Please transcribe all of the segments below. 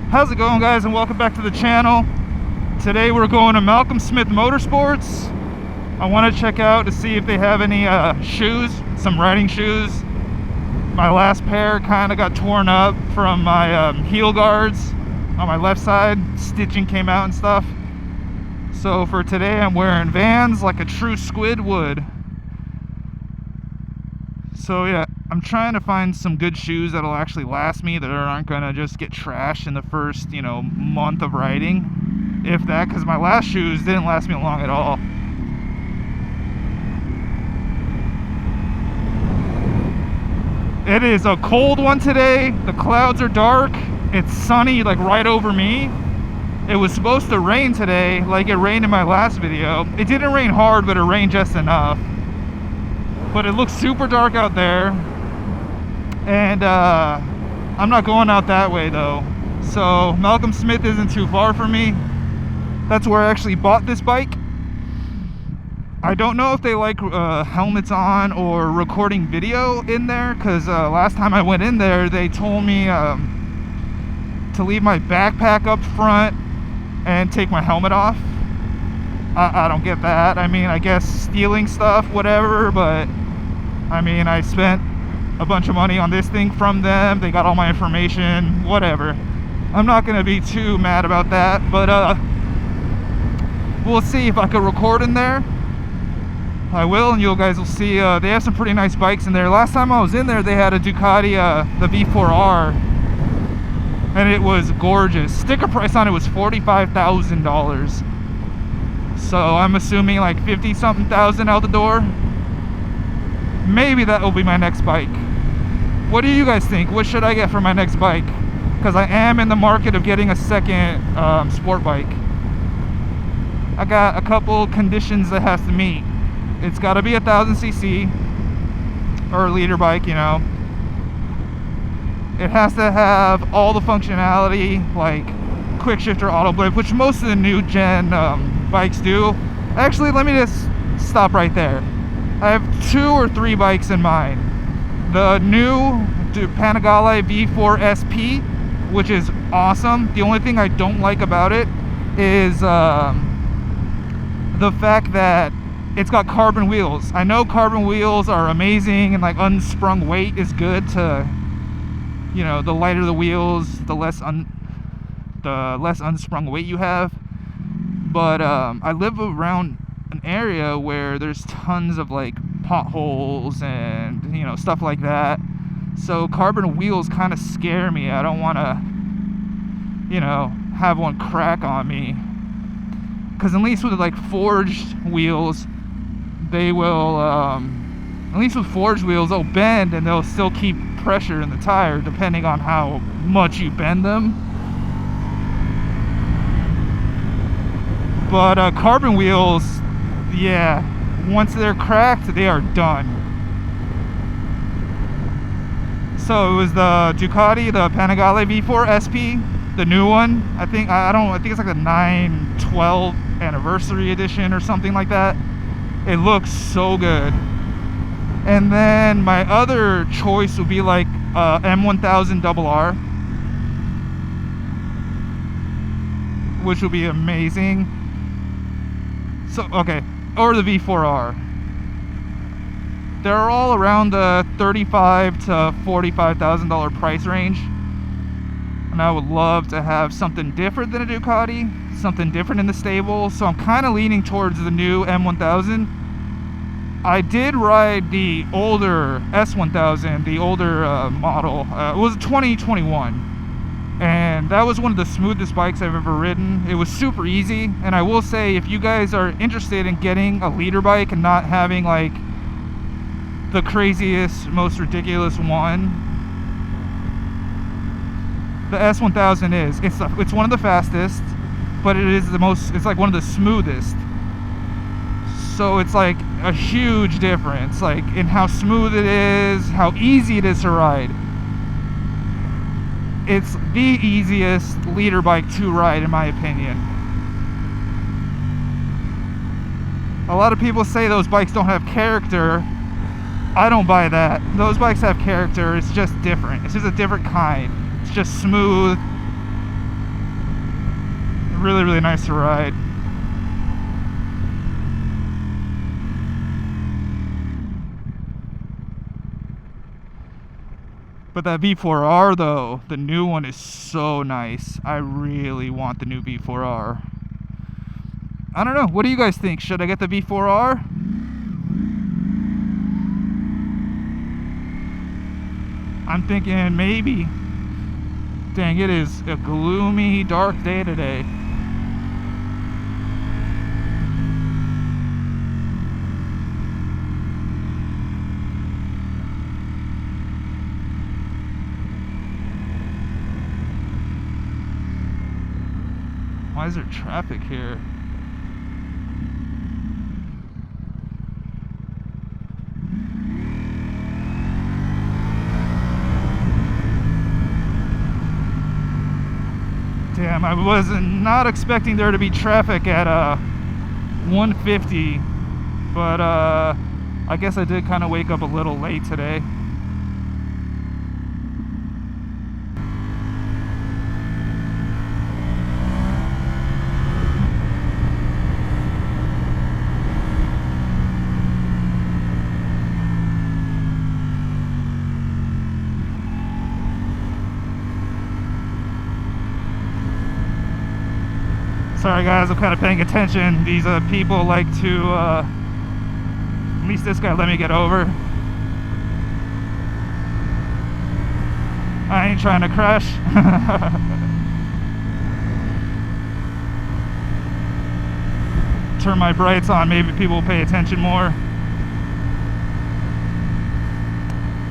How's it going, guys, and welcome back to the channel. Today we're going to Malcolm Smith Motorsports. I want to check out to see if they have any shoes, some riding shoes. My last pair kind of got torn up from my heel guards on my left side. Stitching came out and stuff. So for today I'm wearing Vans like a true squid would. So yeah, I'm trying to find some good shoes that'll actually last me, that aren't gonna just get trashed in the first, month of riding, if that, because my last shoes didn't last me long at all. It is a cold one today. The clouds are dark. It's sunny, like right over me. It was supposed to rain today, like it rained in my last video. It didn't rain hard, but it rained just enough. But it looks super dark out there, and I'm not going out that way though. So Malcolm Smith isn't too far from me. That's where I actually bought this bike. I don't know if they like helmets on or recording video in there, because last time I went in there they told me to leave my backpack up front and take my helmet off. I don't get that. I mean, I guess stealing stuff, whatever, but I mean, I spent a bunch of money on this thing from them. They got all my information, whatever. I'm not gonna be too mad about that, but we'll see if I could record in there. I will, and you guys will see. They have some pretty nice bikes in there. Last time I was in there, they had a Ducati, the V4R, and it was gorgeous. Sticker price on it was $45,000. So I'm assuming like 50 something thousand out the door. Maybe that will be my next bike. What do you guys think? What should I get for my next bike? Because I am in the market of getting a second sport bike. I got a couple conditions that has to meet. It's got to be 1000cc or a liter bike, It has to have all the functionality, like quick shifter, auto blade, which most of the new gen bikes do. Actually, let me just stop right there. I have 2 or 3 bikes in mind. The new Panigale V4S, which is awesome. The only thing I don't like about it is the fact that it's got carbon wheels. I know carbon wheels are amazing, and like unsprung weight is good to, the lighter the wheels, the less unsprung weight you have. But I live around an area where there's tons of like potholes and stuff like that. So carbon wheels kind of scare me. I don't want to have one crack on me, because at least with like forged wheels, they will at least with forged wheels, they'll bend and they'll still keep pressure in the tire depending on how much you bend them. But carbon wheels, yeah, once they're cracked, they are done. So it was the Ducati, the Panigale V4S, the new one. I think it's like the 9/12 anniversary edition or something like that. It looks so good. And then my other choice would be like M1000RR, which would be amazing. So okay, or the V4R. They're all around the $35,000 to $45,000 price range, and I would love to have something different than a Ducati, something different in the stable. So I'm kind of leaning towards the new M1000. I did ride the older S1000, the older model. It was 2021. And that was one of the smoothest bikes I've ever ridden. It was super easy. And I will say, if you guys are interested in getting a liter bike and not having like the craziest, most ridiculous one, the S1000 is. It's one of the fastest, but it's like one of the smoothest. So it's like a huge difference, like in how smooth it is, how easy it is to ride. It's the easiest liter bike to ride, in my opinion. A lot of people say those bikes don't have character. I don't buy that. Those bikes have character. It's just different. It's just a different kind. It's just smooth. really, really nice to ride. But that V4R though, the new one is so nice. I really want the new V4R. I don't know, what do you guys think? Should I get the V4R? I'm thinking maybe. Dang, it is a gloomy, dark day today. Why is there traffic here? Damn, I was not expecting there to be traffic at 150, but I guess I did kind of wake up a little late today. Sorry guys, I'm kind of paying attention. These people like to, at least this guy let me get over. I ain't trying to crash. Turn my brights on, maybe people will pay attention more.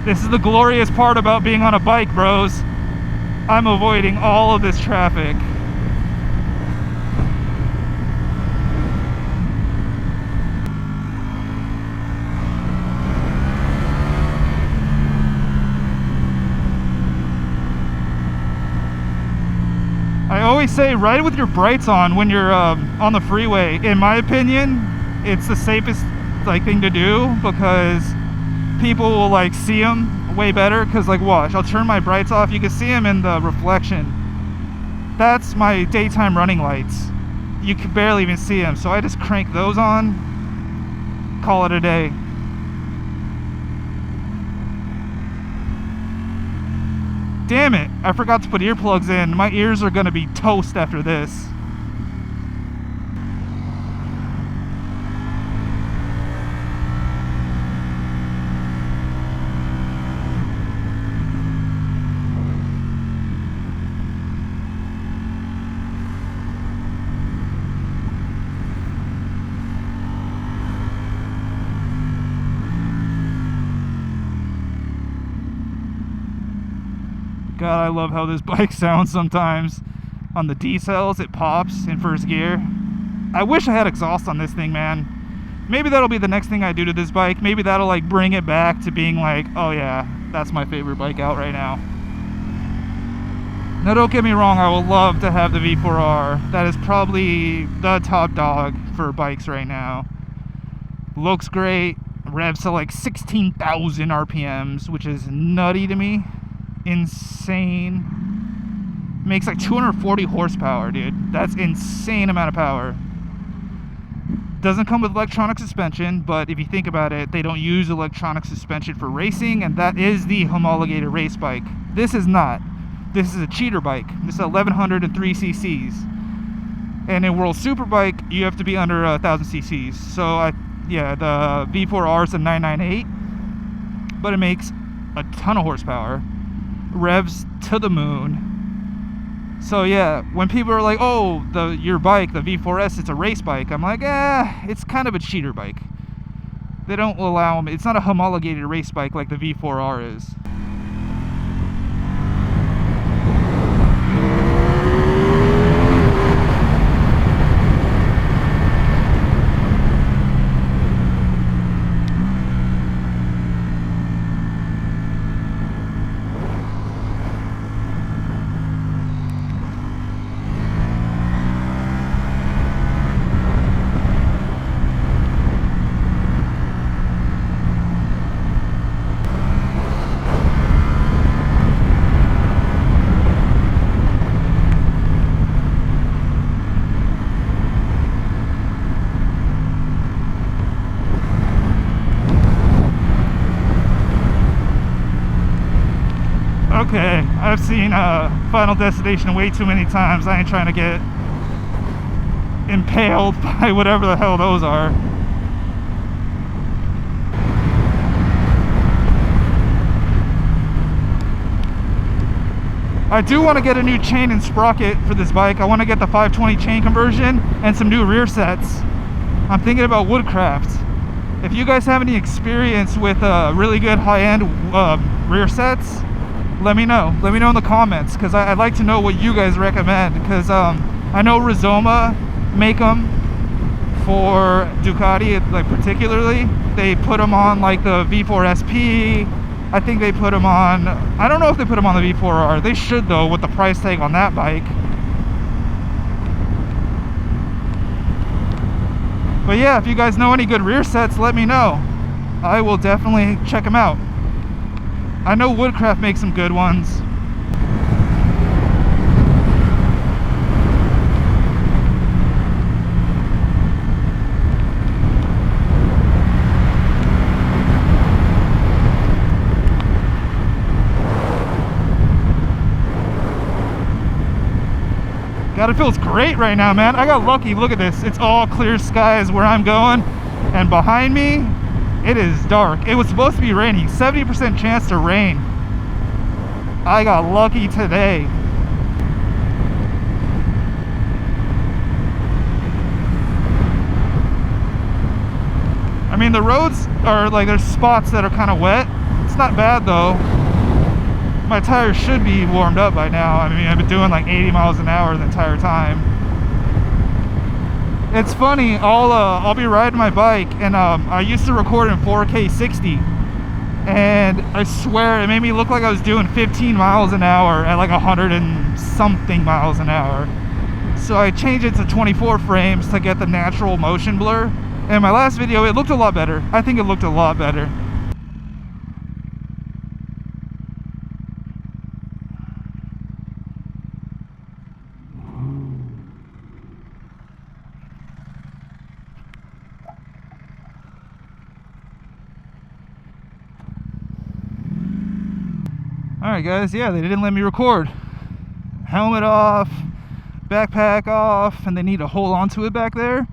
This is the glorious part about being on a bike, bros. I'm avoiding all of this traffic. I always say ride with your brights on when you're on the freeway. In my opinion, it's the safest thing to do, because people will see them way better. Because watch, I'll turn my brights off, you can see them in the reflection. That's my daytime running lights. You can barely even see them, so I just crank those on, call it a day. Damn it, I forgot to put earplugs in. My ears are gonna be toast after this. God, I love how this bike sounds sometimes. On the decels, it pops in first gear. I wish I had exhaust on this thing, man. Maybe that'll be the next thing I do to this bike. Maybe that'll bring it back to being oh yeah, that's my favorite bike out right now. Now don't get me wrong, I would love to have the V4R. That is probably the top dog for bikes right now. Looks great, revs to 16,000 RPMs, which is nutty to me. Insane. Makes 240 horsepower, dude. That's insane amount of power. Doesn't come with electronic suspension, but if you think about it, they don't use electronic suspension for racing, and that is the homologated race bike. This is not. This is a cheater bike. This is 1103 cc's. And in World Superbike, you have to be under 1,000 cc's. So yeah, the V4R is a 998, but it makes a ton of horsepower. Revs to the moon. So yeah, when people are like, oh, your bike, the V4S, it's a race bike, I'm like, it's kind of a cheater bike. They don't allow them. It's not a homologated race bike like the V4R is. I've seen Final Destination way too many times. I ain't trying to get impaled by whatever the hell those are. I do want to get a new chain and sprocket for this bike. I want to get the 520 chain conversion and some new rear sets. I'm thinking about Woodcraft. If you guys have any experience with really good high-end rear sets, let me know. Let me know in the comments, because I'd like to know what you guys recommend. Because I know Rizoma make them for Ducati, like particularly. They put them on like the V4SP. I think they put them on, I don't know if they put them on the V4R. They should though, with the price tag on that bike. But yeah, if you guys know any good rear sets, let me know. I will definitely check them out. I know Woodcraft makes some good ones. God, it feels great right now, man. I got lucky. Look at this. It's all clear skies where I'm going. And behind me, it is dark. It was supposed to be raining. 70% chance to rain. I got lucky today. I mean, the roads are like, there's spots that are kind of wet. It's not bad though. My tires should be warmed up by now. I mean, I've been doing like 80 miles an hour the entire time. It's funny, I'll be riding my bike, and I used to record in 4K 60, and I swear it made me look like I was doing 15 miles an hour at like 100 and something miles an hour. So I changed it to 24 frames to get the natural motion blur. And my last video, it looked a lot better. I think it looked a lot better. Alright guys, yeah, they didn't let me record. Helmet off, backpack off, and they need to hold on to it back there.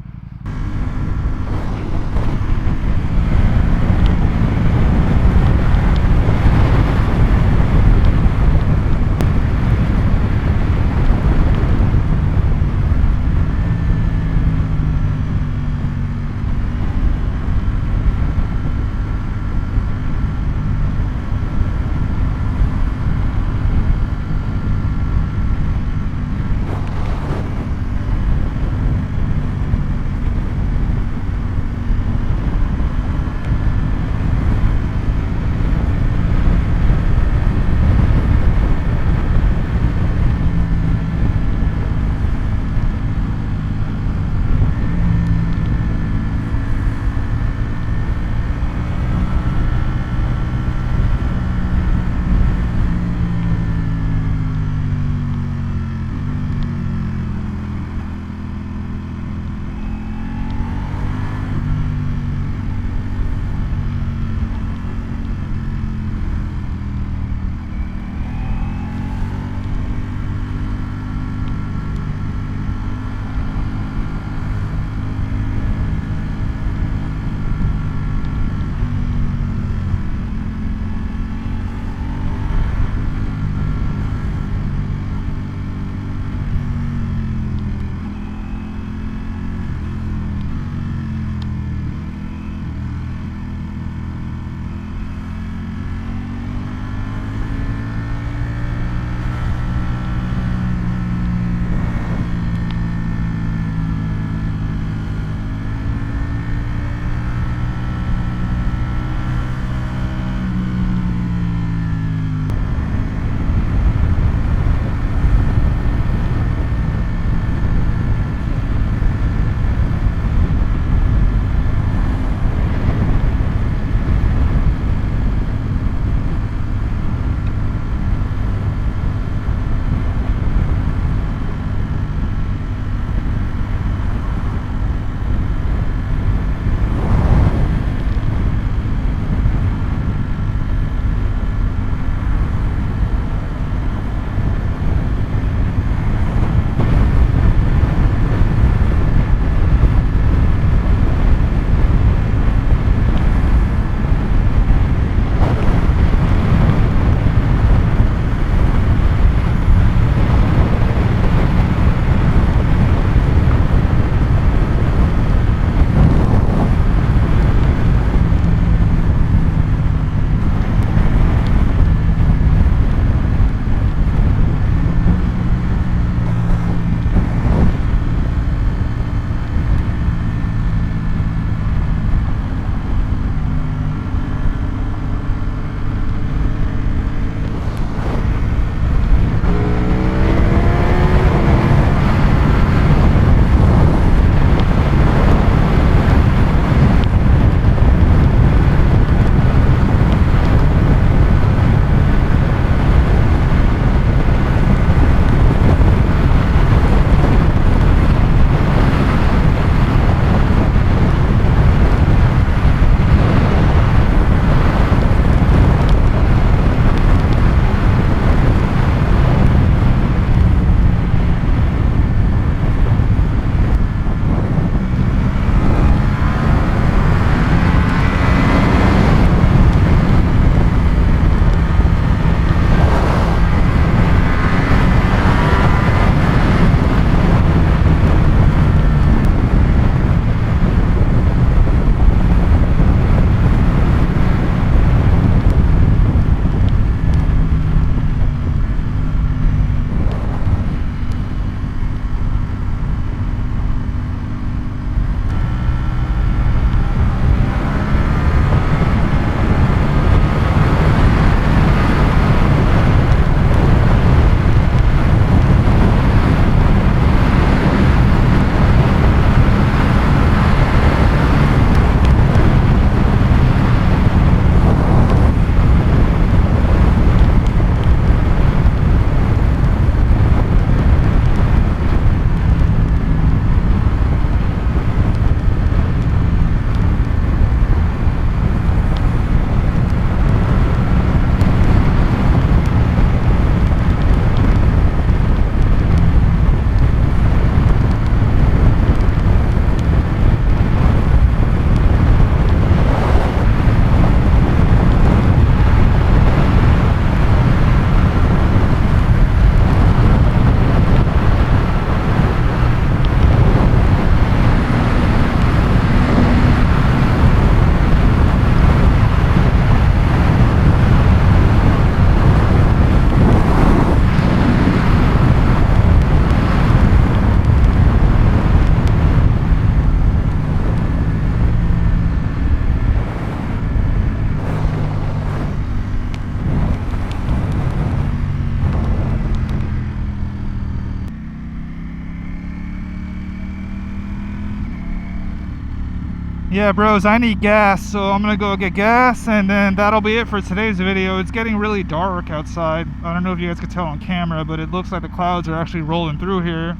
Yeah, bros, I need gas, so I'm gonna go get gas, and then that'll be it for today's video. It's getting really dark outside. I don't know if you guys could tell on camera, but it looks like the clouds are actually rolling through here.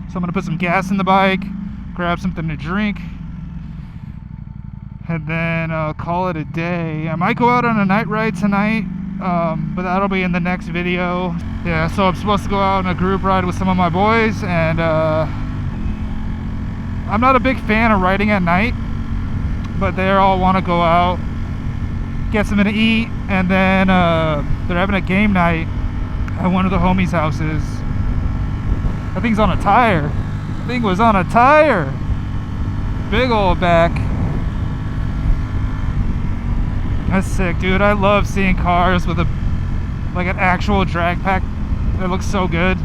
So I'm gonna put some gas in the bike, grab something to drink, and then call it a day. I might go out on a night ride tonight, but that'll be in the next video. Yeah, so I'm supposed to go out on a group ride with some of my boys, and I'm not a big fan of riding at night, but they all want to go out, get something to eat, and then they're having a game night at one of the homies' houses. That thing's on a tire. The thing was on a tire. Big old back. That's sick, dude. I love seeing cars with like an actual drag pack. That looks so good.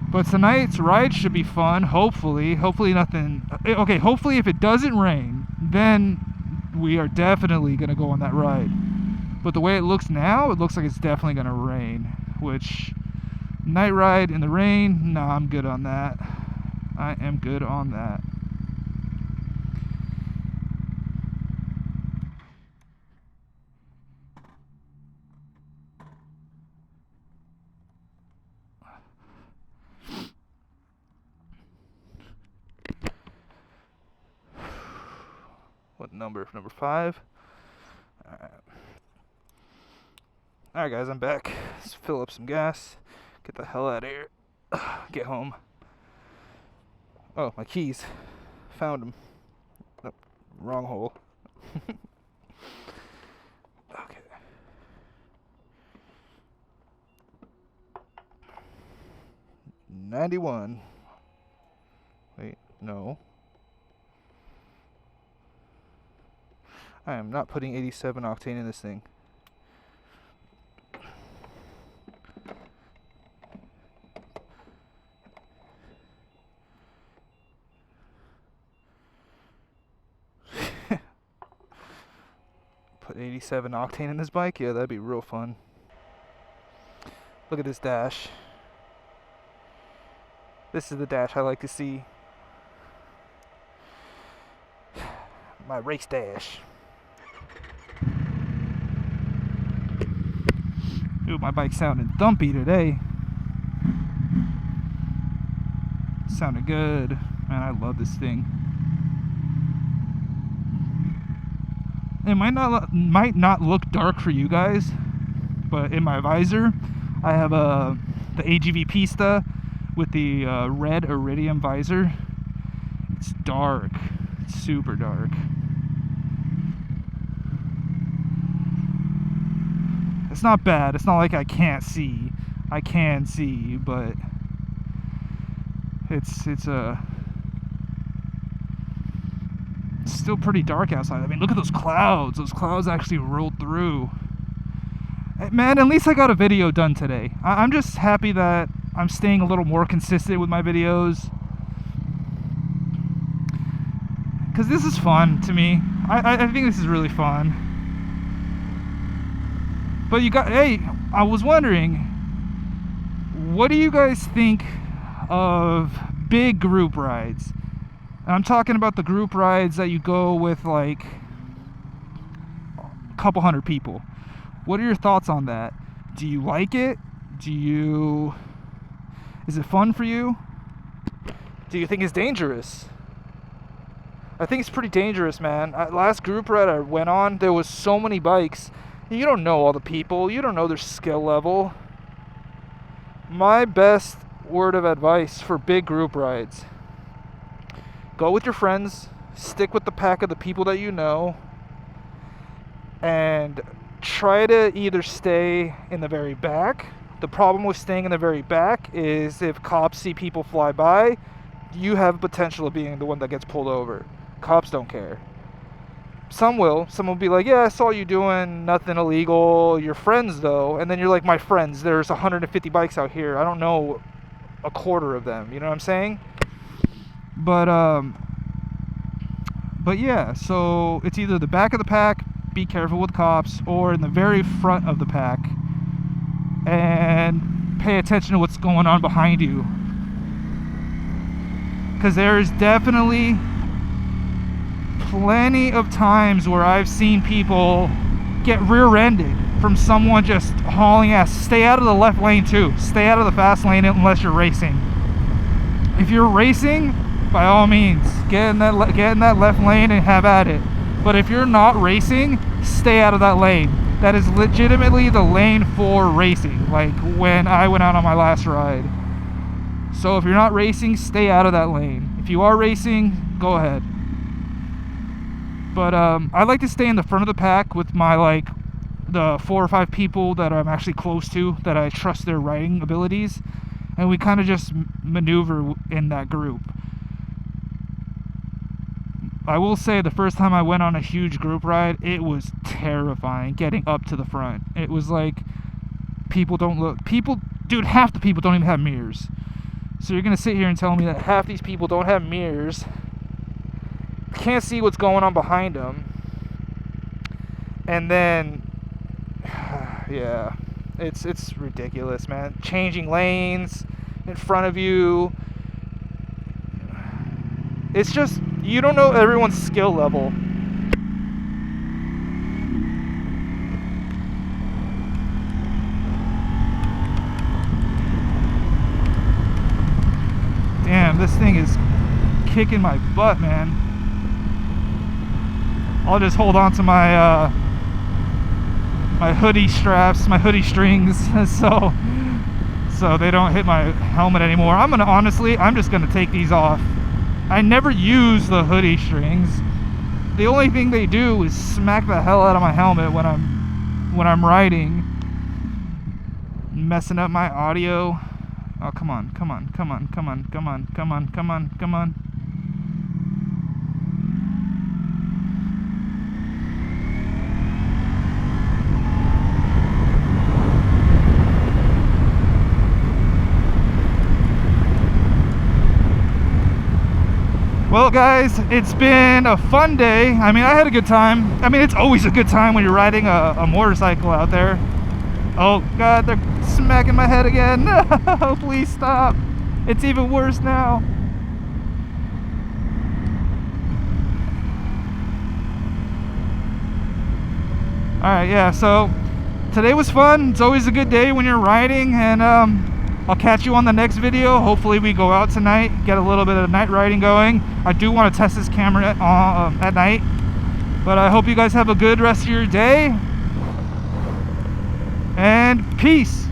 But tonight's ride should be fun, hopefully. Hopefully nothing... Okay, hopefully if it doesn't rain, then we are definitely going to go on that ride. But the way it looks now, it looks like it's definitely going to rain. Which, night ride in the rain, nah, I'm good on that. I am good on that. What number? Number 5? Alright guys, I'm back. Let's fill up some gas. Get the hell out of here. Get home. Oh, my keys. Found them. Nope, wrong hole. Okay. $91. Wait, no. I am not putting 87 octane in this thing. Put 87 octane in this bike? Yeah, that'd be real fun. Look at this dash. This is the dash I like to see. My race dash. Ooh, my bike's sounding thumpy today. Sounded good. Man, I love this thing. It might not look dark for you guys, but in my visor, I have the AGV Pista with the red iridium visor. It's dark. It's super dark. It's not bad. It's not like I can't see. I can see, but it's still pretty dark outside. I mean, look at those clouds. Those clouds actually rolled through. Man, at least I got a video done today. I'm just happy that I'm staying a little more consistent with my videos, because this is fun to me. I think this is really fun. But hey, I was wondering, what do you guys think of big group rides? And I'm talking about the group rides that you go with like a couple hundred people. What are your thoughts on that? Do you like it? Is it fun for you? Do you think it's dangerous? I think it's pretty dangerous, man. Last group ride I went on, there was so many bikes. You don't know all the people. You don't know their skill level. My best word of advice for big group rides: go with your friends, stick with the pack of the people that you know, and try to either stay in the very back. The problem with staying in the very back is if cops see people fly by, you have potential of being the one that gets pulled over. Cops don't care. Some will be like, yeah, I saw you doing nothing illegal. Your friends though. And then you're like, my friends, there's 150 bikes out here. I don't know a quarter of them. You know what I'm saying? But yeah, so it's either the back of the pack, be careful with cops, or in the very front of the pack and pay attention to what's going on behind you. Because there is definitely plenty of times where I've seen people get rear-ended from someone just hauling ass. Stay out of the left lane too. Stay out of the fast lane unless you're racing. If you're racing, by all means, get in that left lane and have at it. But if you're not racing, stay out of that lane. That is legitimately the lane for racing, like when I went out on my last ride. So if you're not racing, stay out of that lane. If you are racing, go ahead. But I like to stay in the front of the pack with my the 4 or 5 people that I'm actually close to, that I trust their riding abilities, and we kind of just maneuver in that group. I will say the first time I went on a huge group ride, it was terrifying getting up to the front. It was like, dude, half the people don't even have mirrors. So you're gonna sit here and tell me that half these people don't have mirrors, can't see what's going on behind them, and then yeah, it's ridiculous, man. Changing lanes in front of you. It's just, you don't know everyone's skill level. Damn, this thing is kicking my butt, man. I'll just hold on to my my hoodie straps, my hoodie strings, so they don't hit my helmet anymore. I'm just gonna take these off. I never use the hoodie strings. The only thing they do is smack the hell out of my helmet when I'm riding, messing up my audio. Oh, come on. Well, guys, it's been a fun day. I mean, I had a good time. I mean, it's always a good time when you're riding a motorcycle out there. Oh, God, they're smacking my head again. No, please stop. It's even worse now. Alright, yeah, so today was fun. It's always a good day when you're riding, and I'll catch you on the next video. Hopefully we go out tonight, get a little bit of night riding going. I do want to test this camera at night. But I hope you guys have a good rest of your day. And peace.